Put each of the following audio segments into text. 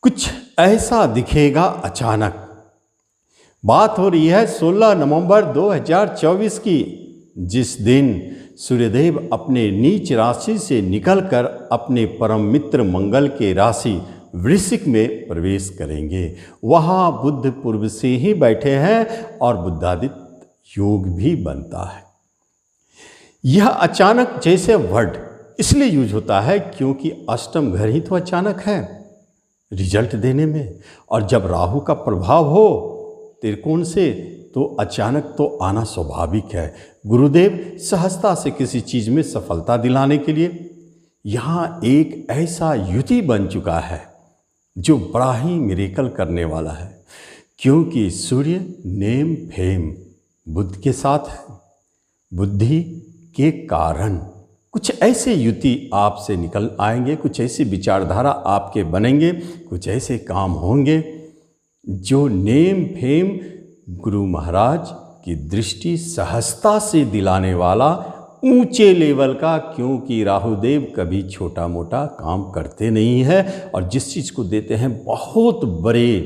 कुछ ऐसा दिखेगा अचानक। बात हो रही है 16 नवंबर 2024 की, जिस दिन सूर्यदेव अपने नीच राशि से निकलकर अपने परम मित्र मंगल के राशि वृश्चिक में प्रवेश करेंगे। वहाँ बुध पूर्व से ही बैठे हैं और बुधादित्य योग भी बनता है। यह अचानक जैसे वर्ड इसलिए यूज होता है क्योंकि अष्टम घर ही तो अचानक है रिजल्ट देने में, और जब राहु का प्रभाव हो त्रिकोण से तो अचानक तो आना स्वाभाविक है। गुरुदेव सहजता से किसी चीज़ में सफलता दिलाने के लिए यहाँ एक ऐसा युति बन चुका है जो बड़ा ही मिरेकल करने वाला है, क्योंकि सूर्य नेम फेम बुध के साथ है। बुद्धि के कारण कुछ ऐसे युति आपसे निकल आएंगे, कुछ ऐसी विचारधारा आपके बनेंगे, कुछ ऐसे काम होंगे जो नेम फेम गुरु महाराज की दृष्टि सहजता से दिलाने वाला ऊंचे लेवल का, क्योंकि राहुदेव कभी छोटा मोटा काम करते नहीं हैं और जिस चीज़ को देते हैं बहुत बड़े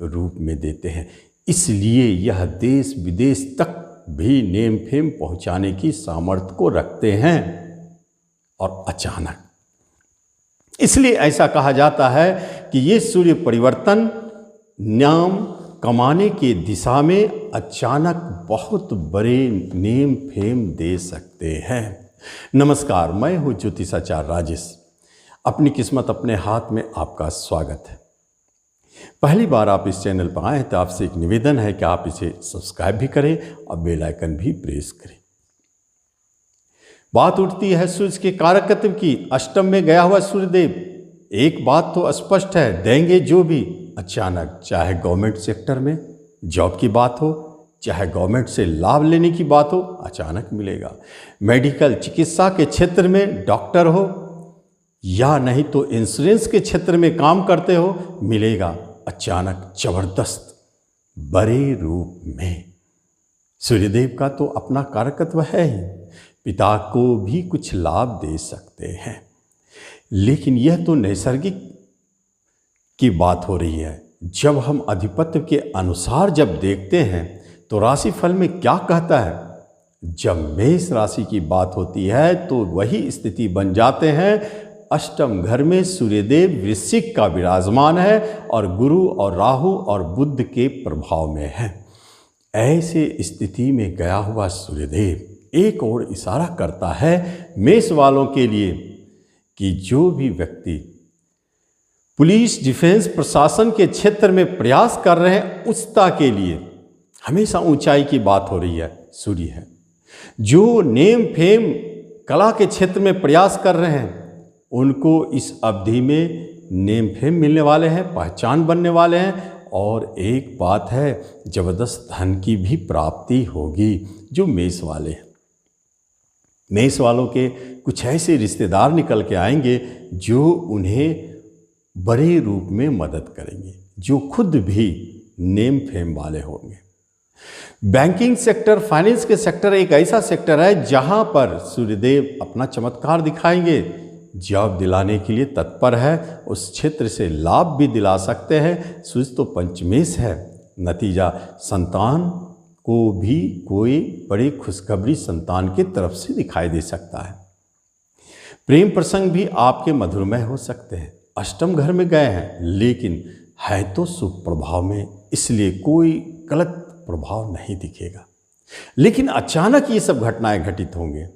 रूप में देते हैं। इसलिए यह देश विदेश तक भी नेम फेम पहुंचाने की सामर्थ्य को रखते हैं। और अचानक इसलिए ऐसा कहा जाता है कि ये सूर्य परिवर्तन नाम कमाने के दिशा में अचानक बहुत बड़े नेम फेम दे सकते हैं। नमस्कार, मैं हूँ ज्योतिषाचार्य राजेश। अपनी किस्मत अपने हाथ में आपका स्वागत है। पहली बार आप इस चैनल पर आए तो आपसे एक निवेदन है कि आप इसे सब्सक्राइब भी करें और बेल आइकन भी प्रेस करें। बात उठती है सूर्य के कारकत्व की। अष्टम में गया हुआ सूर्यदेव, एक बात तो स्पष्ट है, देंगे जो भी अचानक, चाहे गवर्नमेंट सेक्टर में जॉब की बात हो, चाहे गवर्नमेंट से लाभ लेने की बात हो, अचानक मिलेगा। मेडिकल चिकित्सा के क्षेत्र में डॉक्टर हो या नहीं तो इंश्योरेंस के क्षेत्र में काम करते हो, मिलेगा अचानक जबरदस्त बड़े रूप में। सूर्यदेव का तो अपना कारकत्व है ही, पिता को भी कुछ लाभ दे सकते हैं, लेकिन यह तो नैसर्गिक की बात हो रही है। जब हम अधिपत्य के अनुसार जब देखते हैं तो राशिफल में क्या कहता है, जब मेष राशि की बात होती है तो वही स्थिति बन जाते हैं। अष्टम घर में सूर्यदेव वृश्चिक का विराजमान है और गुरु और राहु और बुध के प्रभाव में है। ऐसे स्थिति में गया हुआ सूर्यदेव एक और इशारा करता है मेष वालों के लिए कि जो भी व्यक्ति पुलिस डिफेंस प्रशासन के क्षेत्र में प्रयास कर रहे हैं, उच्चता के लिए हमेशा ऊंचाई की बात हो रही है, सूर्य है। जो नेम फेम कला के क्षेत्र में प्रयास कर रहे हैं उनको इस अवधि में नेम फेम मिलने वाले हैं, पहचान बनने वाले हैं। और एक बात है, जबरदस्त धन की भी प्राप्ति होगी। जो मेष वाले हैं, मेष वालों के कुछ ऐसे रिश्तेदार निकल के आएंगे जो उन्हें बड़े रूप में मदद करेंगे, जो खुद भी नेम फेम वाले होंगे। बैंकिंग सेक्टर, फाइनेंस के सेक्टर एक ऐसा सेक्टर है जहां पर सूर्यदेव अपना चमत्कार दिखाएंगे। जॉब दिलाने के लिए तत्पर है, उस क्षेत्र से लाभ भी दिला सकते हैं। सूर्य तो पंचमेश है, नतीजा संतान को भी कोई बड़ी खुशखबरी संतान की तरफ से दिखाई दे सकता है। प्रेम प्रसंग भी आपके मधुरमय हो सकते हैं। अष्टम घर में गए हैं लेकिन है तो शुभ प्रभाव में, इसलिए कोई गलत प्रभाव नहीं दिखेगा। लेकिन अचानक ये सब घटनाएं घटित होंगे,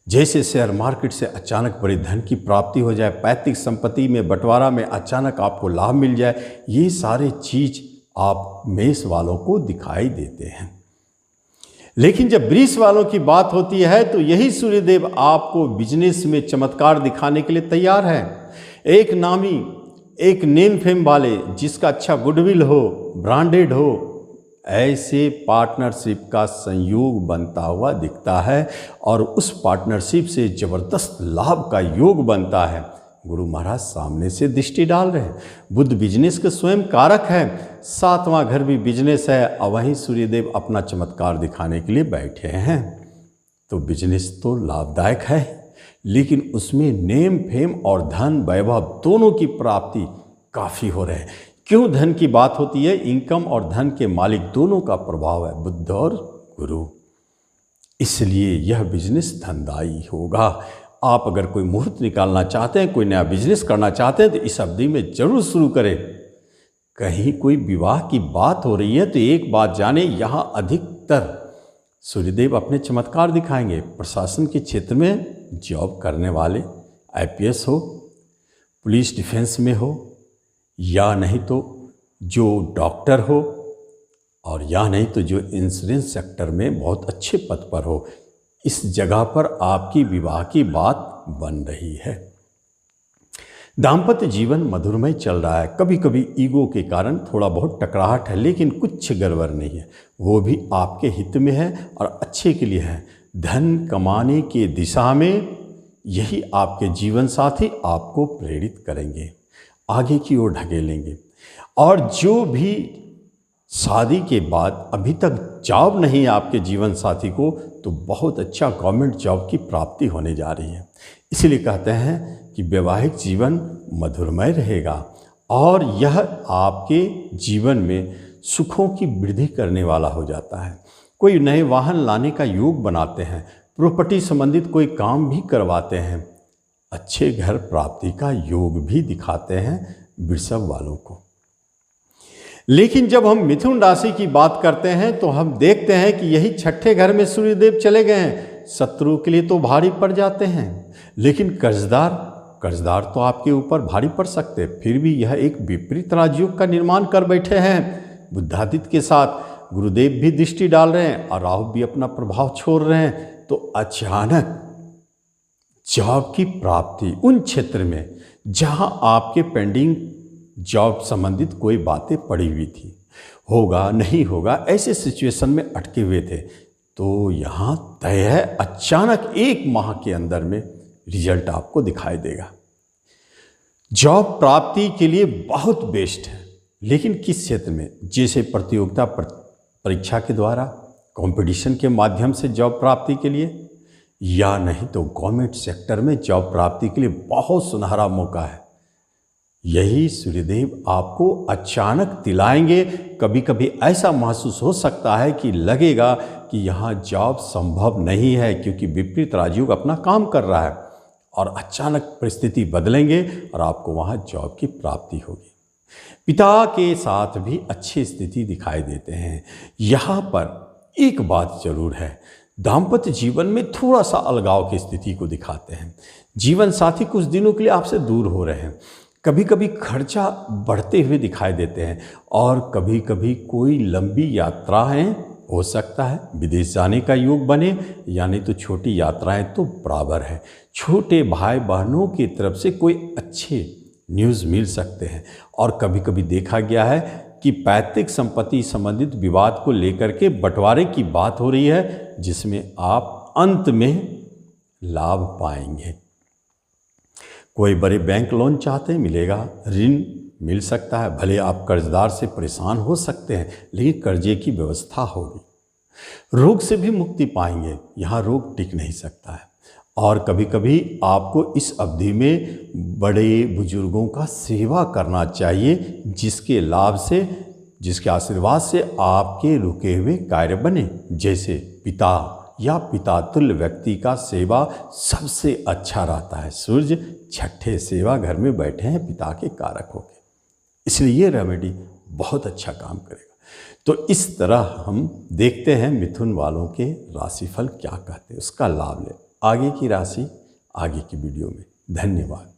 जैसे शेयर मार्केट से अचानक बड़े धन की प्राप्ति हो जाए, पैतृक संपत्ति में बंटवारा में अचानक आपको लाभ मिल जाए। ये सारे चीज आप मेष वालों को दिखाई देते हैं। लेकिन जब वृष वालों की बात होती है तो यही सूर्यदेव आपको बिजनेस में चमत्कार दिखाने के लिए तैयार है। एक नामी, एक नेम फेम वाले, जिसका अच्छा गुडविल हो, ब्रांडेड हो, ऐसे पार्टनरशिप का संयोग बनता हुआ दिखता है और उस पार्टनरशिप से जबरदस्त लाभ का योग बनता है। गुरु महाराज सामने से दृष्टि डाल रहे हैं। बुध बिजनेस के स्वयं कारक है, 7वां घर भी बिजनेस है और वहीं सूर्यदेव अपना चमत्कार दिखाने के लिए बैठे हैं। तो बिजनेस तो लाभदायक है, लेकिन उसमें नेम फेम और धन वैभव दोनों की प्राप्ति काफ़ी हो रहे हैं। क्यों धन की बात होती है? इनकम और धन के मालिक दोनों का प्रभाव है बुध और गुरु, इसलिए यह बिजनेस धनदायी होगा। आप अगर कोई मुहूर्त निकालना चाहते हैं, कोई नया बिजनेस करना चाहते हैं, तो इस अवधि में जरूर शुरू करें। कहीं कोई विवाह की बात हो रही है तो एक बात जाने, यहाँ अधिकतर सूर्यदेव अपने चमत्कार दिखाएंगे। प्रशासन के क्षेत्र में जॉब करने वाले, आईपीएस हो, पुलिस डिफेंस में हो, या नहीं तो जो डॉक्टर हो, और या नहीं तो जो इंश्योरेंस सेक्टर में बहुत अच्छे पद पर हो, इस जगह पर आपकी विवाह की बात बन रही है। दाम्पत्य जीवन मधुरमय चल रहा है। कभी कभी ईगो के कारण थोड़ा बहुत टकराहट है, लेकिन कुछ गड़बड़ नहीं है, वो भी आपके हित में है और अच्छे के लिए है। धन कमाने के दिशा में यही आपके जीवन साथी आपको प्रेरित करेंगे, आगे की ओर ढकेलेंगे। और जो भी शादी के बाद अभी तक जॉब नहीं है आपके जीवन साथी को, तो बहुत अच्छा गवर्नमेंट जॉब की प्राप्ति होने जा रही है। इसलिए कहते हैं कि वैवाहिक जीवन मधुरमय रहेगा और यह आपके जीवन में सुखों की वृद्धि करने वाला हो जाता है। कोई नए वाहन लाने का योग बनाते हैं, प्रॉपर्टी संबंधित कोई काम भी करवाते हैं, अच्छे घर प्राप्ति का योग भी दिखाते हैं वृषभ वालों को। लेकिन जब हम मिथुन राशि की बात करते हैं तो हम देखते हैं कि यही छठे घर में सूर्यदेव चले गए हैं। शत्रु के लिए तो भारी पड़ जाते हैं, लेकिन कर्जदार तो आपके ऊपर भारी पड़ सकते हैं। फिर भी यह एक विपरीत राजयोग का निर्माण कर बैठे हैं। बुधादित्य के साथ गुरुदेव भी दृष्टि डाल रहे हैं और राहु भी अपना प्रभाव छोड़ रहे हैं। तो अचानक जॉब की प्राप्ति उन क्षेत्र में जहां आपके पेंडिंग जॉब संबंधित कोई बातें पड़ी हुई थी, होगा नहीं होगा ऐसे सिचुएशन में अटके हुए थे, तो यहाँ तय है अचानक 1 माह के अंदर में रिजल्ट आपको दिखाई देगा। जॉब प्राप्ति के लिए बहुत बेस्ट है, लेकिन किस क्षेत्र में? जैसे प्रतियोगिता परीक्षा के द्वारा, कंपटीशन के माध्यम से जॉब प्राप्ति के लिए, या नहीं तो गवर्नमेंट सेक्टर में जॉब प्राप्ति के लिए बहुत सुनहरा मौका है। यही सूर्यदेव आपको अचानक दिलाएंगे। कभी कभी ऐसा महसूस हो सकता है कि लगेगा कि यहाँ जॉब संभव नहीं है, क्योंकि विपरीत राजयोग अपना काम कर रहा है, और अचानक परिस्थिति बदलेंगे और आपको वहाँ जॉब की प्राप्ति होगी। पिता के साथ भी अच्छी स्थिति दिखाई देते हैं। यहाँ पर एक बात जरूर है, दाम्पत्य जीवन में थोड़ा सा अलगाव की स्थिति को दिखाते हैं। जीवन साथी कुछ दिनों के लिए आपसे दूर हो रहे हैं, कभी कभी खर्चा बढ़ते हुए दिखाई देते हैं, और कभी कभी कोई लंबी यात्राएं हो सकता है, विदेश जाने का योग बने, यानी तो छोटी यात्राएं तो बराबर है। छोटे भाई बहनों की तरफ से कोई अच्छे न्यूज़ मिल सकते हैं, और कभी कभी देखा गया है कि पैतृक संपत्ति संबंधित विवाद को लेकर के बंटवारे की बात हो रही है, जिसमें आप अंत में लाभ पाएंगे। कोई बड़े बैंक लोन चाहते हैं, मिलेगा, ऋण मिल सकता है। भले आप कर्जदार से परेशान हो सकते हैं, लेकिन कर्जे की व्यवस्था होगी। रोग से भी मुक्ति पाएंगे, यहाँ रोग टिक नहीं सकता है। और कभी कभी आपको इस अवधि में बड़े बुजुर्गों का सेवा करना चाहिए, जिसके लाभ से, जिसके आशीर्वाद से आपके रुके हुए कार्य बने। जैसे पिता या पिता तुल्य व्यक्ति का सेवा सबसे अच्छा रहता है। सूर्य छठे सेवा घर में बैठे हैं पिता के कारक होकर, इसलिए ये रेमेडी बहुत अच्छा काम करेगा। तो इस तरह हम देखते हैं मिथुन वालों के राशिफल क्या कहते हैं, उसका लाभ लें। आगे की राशि आगे की वीडियो में। धन्यवाद।